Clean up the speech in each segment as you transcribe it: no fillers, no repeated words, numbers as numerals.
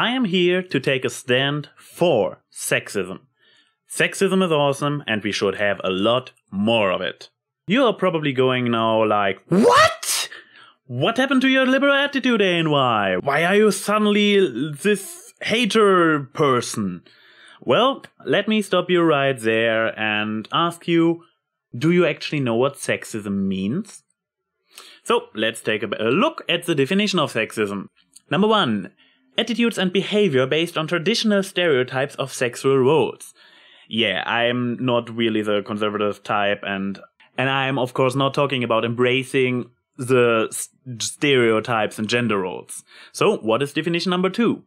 I am here to take a stand for sexism. Sexism is awesome and we should have a lot more of it. You are probably going now like, what? What happened to your liberal attitude, ANY? Why are you suddenly this hater person? Well, let me stop you right there and ask you, do you actually know what sexism means? So, let's take a look at the definition of sexism. Number 1. Attitudes and behavior based on traditional stereotypes of sexual roles. Yeah, I'm not really the conservative type and I'm of course not talking about embracing the stereotypes and gender roles. So, what is definition number 2?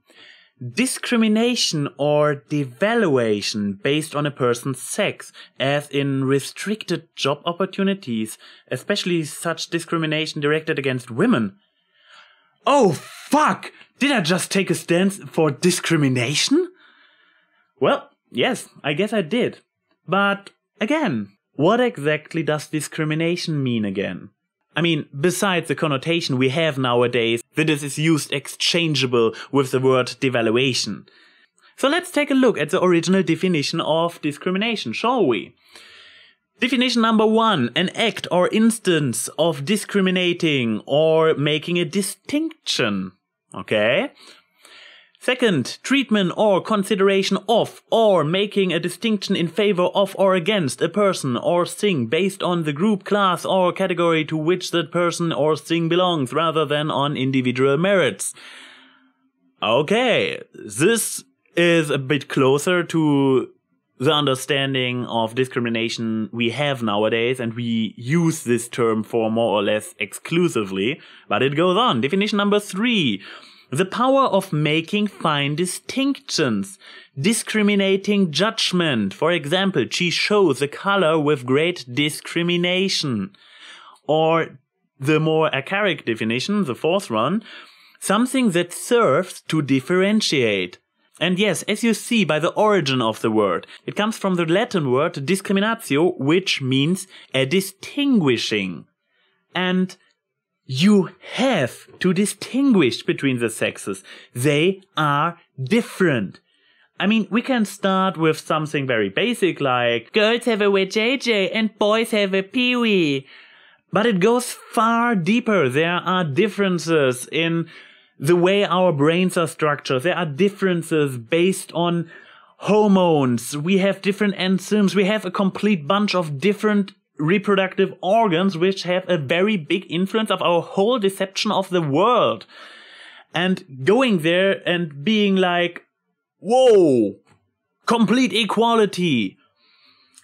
Discrimination or devaluation based on a person's sex, as in restricted job opportunities, especially such discrimination directed against women. Oh fuck! Did I just take a stance for discrimination? Well, yes, I guess I did. But, again, what exactly does discrimination mean again? I mean, besides the connotation we have nowadays that it is used exchangeable with the word devaluation. So let's take a look at the original definition of discrimination, shall we? Definition number 1, an act or instance of discriminating or making a distinction. Okay? Second, treatment or consideration of or making a distinction in favor of or against a person or thing based on the group, class or category to which that person or thing belongs rather than on individual merits. Okay, this is a bit closer to the understanding of discrimination we have nowadays, and we use this term for more or less exclusively, but it goes on. Definition number 3. The power of making fine distinctions, discriminating judgment. For example, she shows a color with great discrimination. Or the more archaic definition, the 4th one, something that serves to differentiate. And yes, as you see by the origin of the word, it comes from the Latin word discriminatio, which means a distinguishing. And you have to distinguish between the sexes. They are different. I mean, we can start with something very basic like girls have a JJ and boys have a peewee. But it goes far deeper. There are differences in the way our brains are structured. There are differences based on hormones. We have different enzymes. We have a complete bunch of different reproductive organs which have a very big influence of our whole deception of the world. And going there and being like, whoa, complete equality.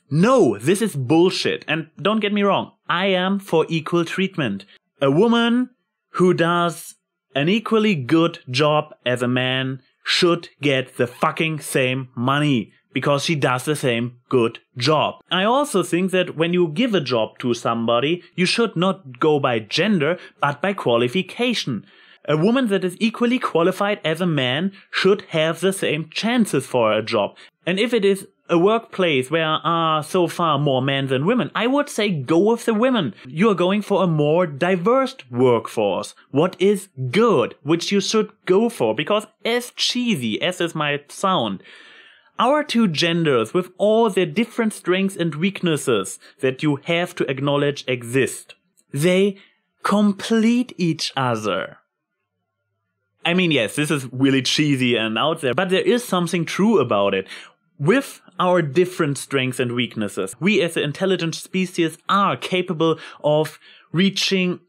No, this is bullshit. And don't get me wrong, I am for equal treatment. A woman who does an equally good job as a man should get the fucking same money. Because she does the same good job. I also think that when you give a job to somebody, you should not go by gender, but by qualification. A woman that is equally qualified as a man should have the same chances for a job. And if it is a workplace where are so far more men than women, I would say go with the women. You are going for a more diverse workforce. What is good, which you should go for, because as cheesy as this might sound, our two genders, with all their different strengths and weaknesses that you have to acknowledge exist, they complete each other. I mean, yes, this is really cheesy and out there, but there is something true about it. With our different strengths and weaknesses, we as an intelligent species are capable of reaching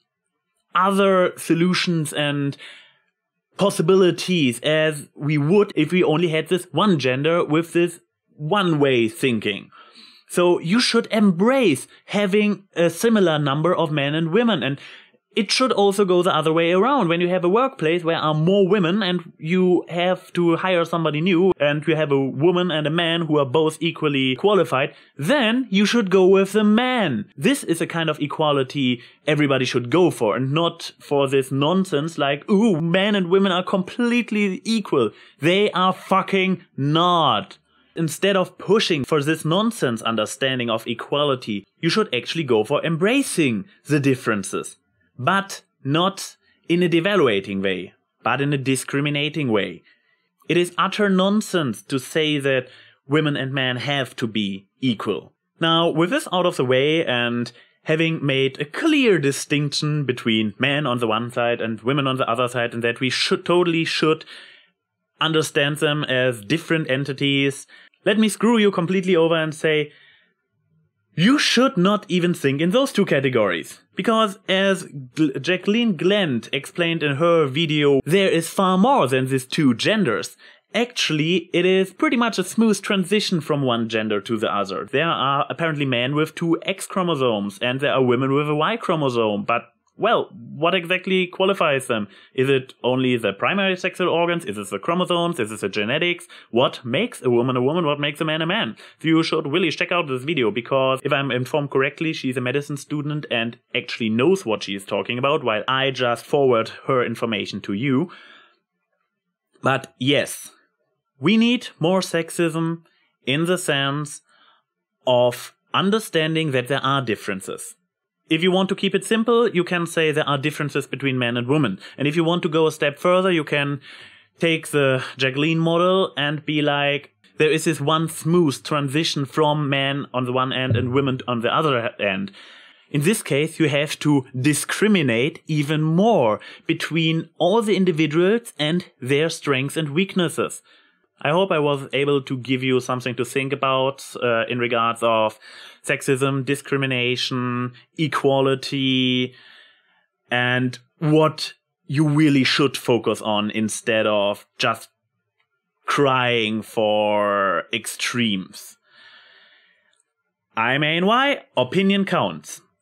other solutions and possibilities as we would if we only had this one gender with this one-way thinking. So you should embrace having a similar number of men and women, and it should also go the other way around. When you have a workplace where are more women and you have to hire somebody new and you have a woman and a man who are both equally qualified, then you should go with the man. This is a kind of equality everybody should go for, and not for this nonsense like, ooh, men and women are completely equal. They are fucking not. Instead of pushing for this nonsense understanding of equality, you should actually go for embracing the differences. But not in a devaluating way, but in a discriminating way. It is utter nonsense to say that women and men have to be equal. Now, with this out of the way and having made a clear distinction between men on the one side and women on the other side, and that we totally should understand them as different entities, let me screw you completely over and say, you should not even think in those two categories. Because as JaclynGlenn explained in her video, there is far more than these two genders. Actually, it is pretty much a smooth transition from one gender to the other. There are apparently men with two X chromosomes, and there are women with a Y chromosome, but, well, what exactly qualifies them? Is it only the primary sexual organs? Is it the chromosomes? Is it the genetics? What makes a woman? What makes a man? So you should really check out this video, because if I'm informed correctly, she's a medicine student and actually knows what she is talking about, while I just forward her information to you. But yes, we need more sexism in the sense of understanding that there are differences. If you want to keep it simple, you can say there are differences between men and women. And if you want to go a step further, you can take the Jaclyn model and be like, there is this one smooth transition from men on the one end and women on the other end. In this case, you have to discriminate even more between all the individuals and their strengths and weaknesses. I hope I was able to give you something to think about in regards of sexism, discrimination, equality, and what you really should focus on instead of just crying for extremes. I'm ANY, opinion counts.